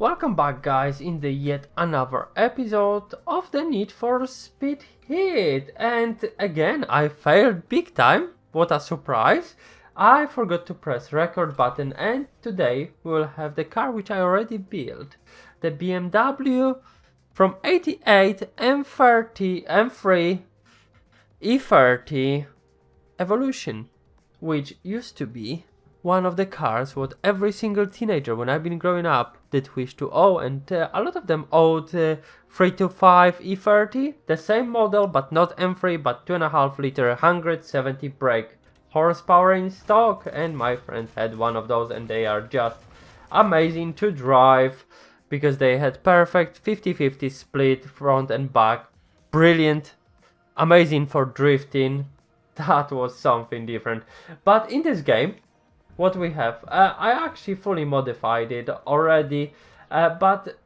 Welcome back guys in the yet another episode of the Need for Speed Heat. And again I failed big time, what a surprise. I forgot to press record button and today we'll have the car which I already built. The BMW from 88 M30 M3 E30 Evolution, which used to be one of the cars what every single teenager when I've been growing up did wish to own, and a lot of them owned 325 E30, the same model but not M3 but 2.5 liter 170 brake horsepower in stock, and my friend had one of those and they are just amazing to drive because they had perfect 50-50 split front and back, brilliant, amazing for drifting. That was something different. But in this game what we have, I actually fully modified it already, but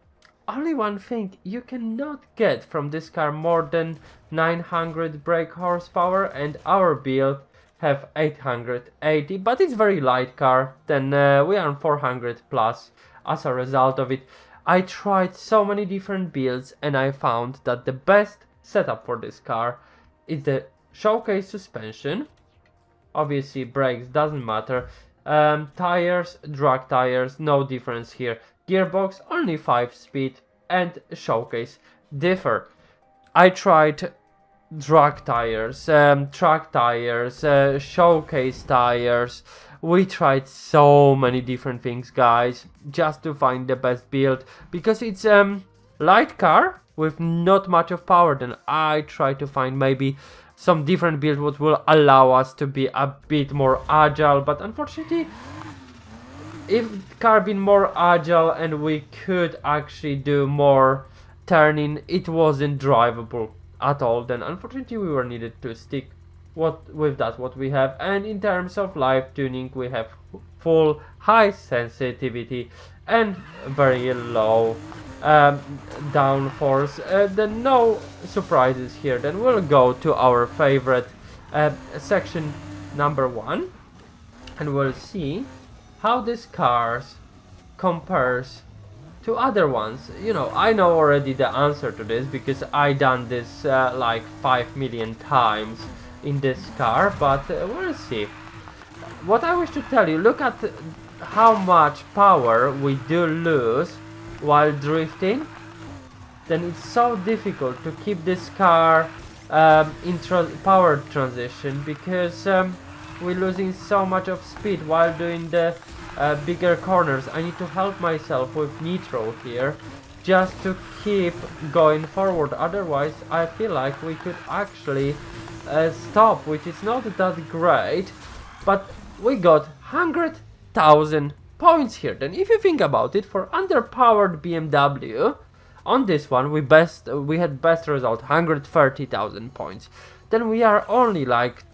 only one thing, you cannot get from this car more than 900 brake horsepower, and our build have 880, but it's very light car, then we are on 400 plus as a result of it. I tried so many different builds and I found that the best setup for this car is the showcase suspension. Obviously brakes doesn't matter. Tires, drag tires, no difference here. Gearbox, only 5 speed, and showcase differ. I tried drag tires, track tires, showcase tires. We tried so many different things, guys, just to find the best build, because it's light car with not much of power. Then I try to find maybe some different build what will allow us to be a bit more agile, but unfortunately if car been more agile and we could actually do more turning, it wasn't drivable at all. Then unfortunately we were needed to stick with that what we have. And in terms of live tuning, we have full high sensitivity and very low downforce. Then no surprises here. Then we'll go to our favorite section number 1 and we'll see how this cars compares to other ones. You know, I know already the answer to this because I done this like 5 million times in this car, but we'll see. What I wish to tell you, look at how much power we do lose while drifting. Then it's so difficult to keep this car in power transition because we're losing so much of speed while doing the bigger corners. I need to help myself with nitro here just to keep going forward, otherwise I feel like we could actually stop, which is not that great. But we got 100,000 points here. Then if you think about it, for underpowered BMW on this one we had best result 130,000 points. Then we are only like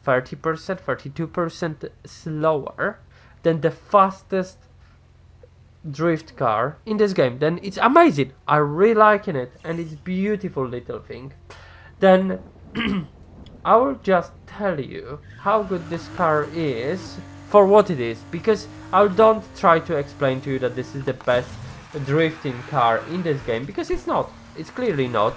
30%, 32% slower than the fastest drift car in this game. Then it's amazing, I really liking it, and it's beautiful little thing. Then I will just tell you how good this car is for what it is, because I don't try to explain to you that this is the best drifting car in this game, because it's not, it's clearly not.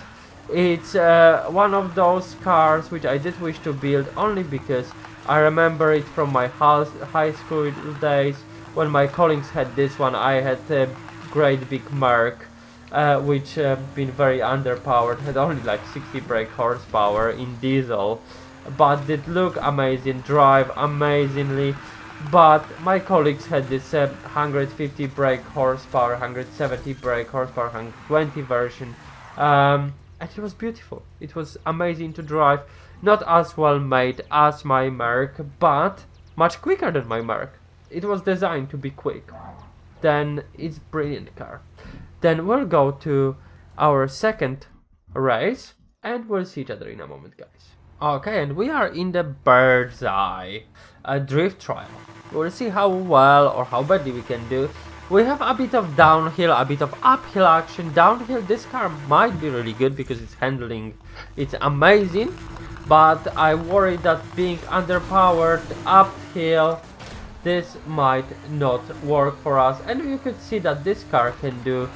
It's one of those cars which I did wish to build only because I remember it from my high school days when my colleagues had this one. I had a great big Merc which been very underpowered, had only like 60 brake horsepower in diesel, but did look amazing, drive amazingly. But my colleagues had this 150 brake horsepower, 170 brake horsepower, 120 version, and it was beautiful. It was amazing to drive. Not as well made as my Merc, but much quicker than my Merc. It was designed to be quick. Then it's brilliant car. Then we'll go to our second race and we'll see each other in a moment, guys. Okay, and we are in the bird's eye drift trial. We'll see how well or how badly we can do. We have a bit of downhill, a bit of uphill action. Downhill, this car might be really good because its handling, it's amazing. But I worry that being underpowered uphill, this might not work for us. And you could see that this car can do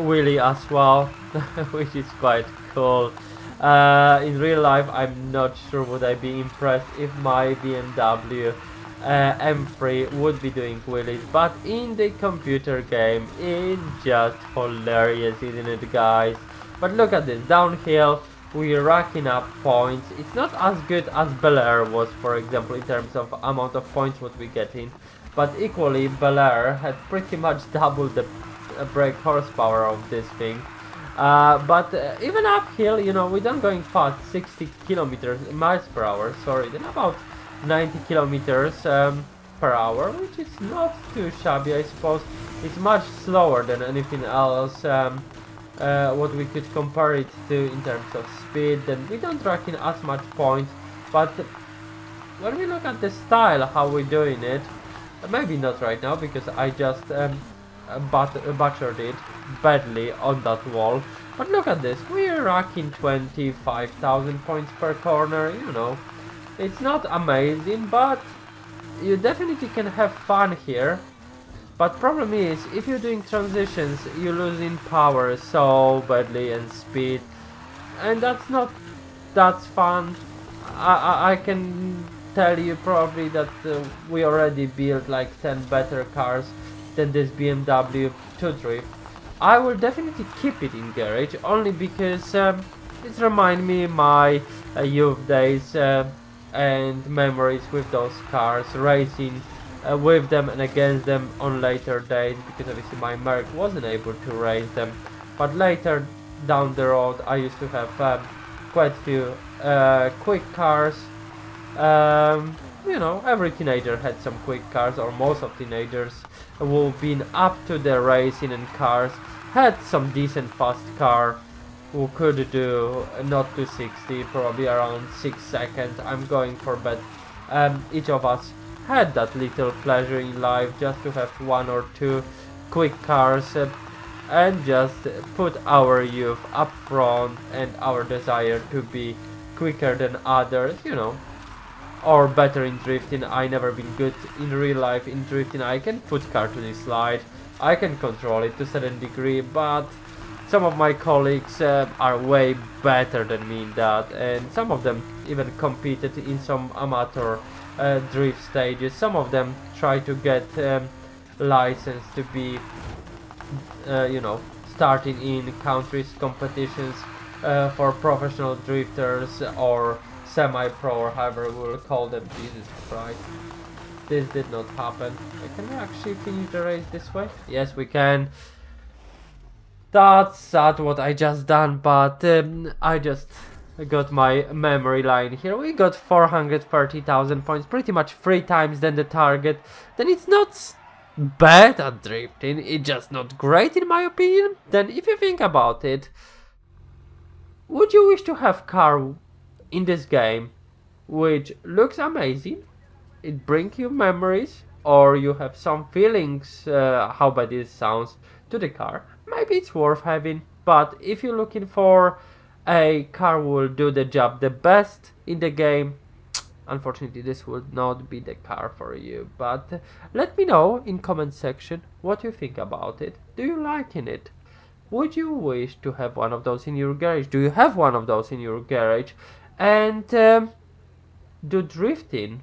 wheelie as well, which is quite cool. In real life, I'm not sure would I be impressed if my BMW M3 would be doing wheelies, but in the computer game it's just hilarious, isn't it, guys? But look at this, downhill we're racking up points. It's not as good as Bel Air was, for example, in terms of amount of points what we get in, but equally Bel Air had pretty much double the brake horsepower of this thing. But even uphill, you know, we don't going fast, 60 miles per hour, sorry, then about 90 kilometers per hour, which is not too shabby, I suppose. It's much slower than anything else what we could compare it to in terms of speed. Then we don't rack in as much points, but when we look at the style, how we're doing it, maybe not right now because I just butchered it badly on that wall. But look at this, we're racking 25,000 points per corner, you know. It's not amazing, but you definitely can have fun here. But problem is, if you're doing transitions, you're losing power so badly and speed, and that's fun. I can tell you probably that we already built like 10 better cars than this BMW to drift. I will definitely keep it in garage only because it reminds me my youth days and memories with those cars, racing with them and against them on later days, because obviously my Merc wasn't able to race them. But later down the road I used to have quite a few quick cars. You know, every teenager had some quick cars, or most of teenagers who've been up to the racing and cars had some decent fast car who could do not 260, probably around 6 seconds. I'm going for bet each of us had that little pleasure in life, just to have one or two quick cars and just put our youth up front and our desire to be quicker than others, you know, or better in drifting. I never been good in real life in drifting. I can put car to the slide, I can control it to a certain degree, but some of my colleagues are way better than me in that, and some of them even competed in some amateur drift stages. Some of them try to get license to be you know, starting in countries competitions for professional drifters or semi-pro, or however we'll call them. Jesus Christ, this did not happen. Can we actually finish the race this way? Yes, we can. That's sad what I just done, but I just got my memory line here. We got 430,000 points, pretty much 3 times than the target. Then it's not bad at drifting, it's just not great in my opinion. Then if you think about it, would you wish to have car in this game which looks amazing, it brings you memories, or you have some feelings how bad it sounds to the car? Maybe it's worth having, but if you're looking for a car will do the job the best in the game, unfortunately this would not be the car for you. But let me know in comment section what you think about it. Do you like it? Would you wish to have one of those in your garage? Do you have one of those in your garage? And do drifting,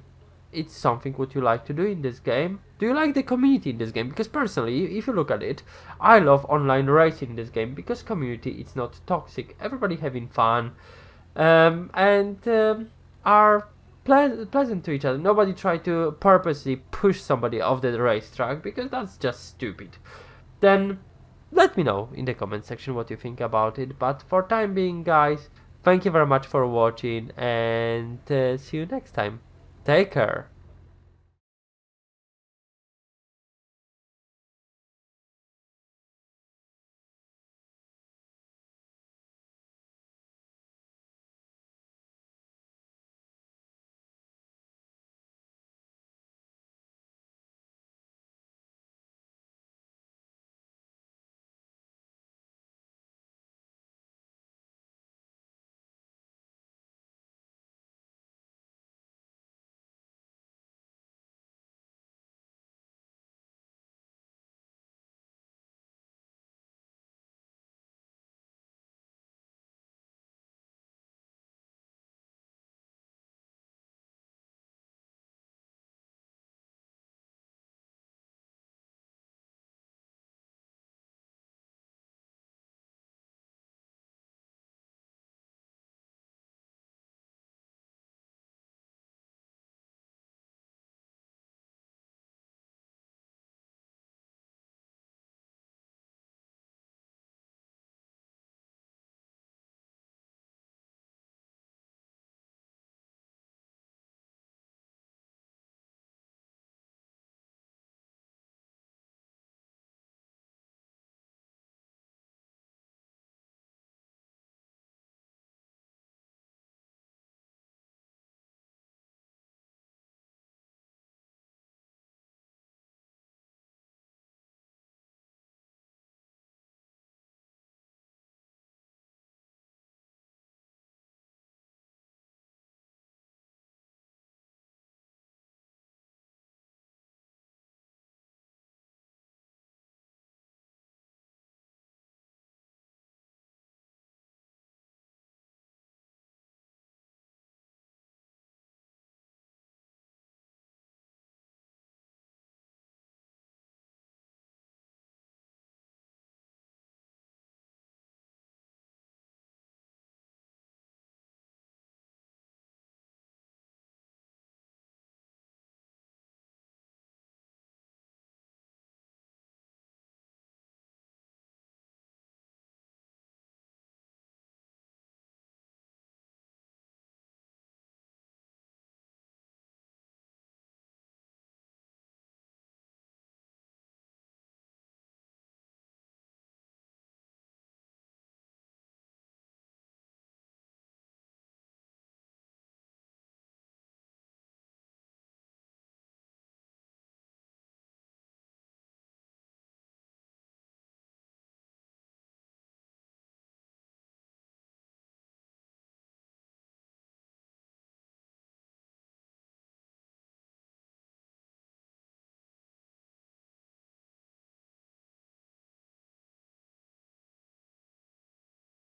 it's something what you like to do in this game? Do you like the community in this game? Because personally, if you look at it, I love online racing in this game because community, it's not toxic, everybody having fun and are pleasant to each other. Nobody try to purposely push somebody off the racetrack, because that's just stupid. Then let me know in the comment section what you think about it. But for time being, guys, thank you very much for watching, and see you next time. Take care.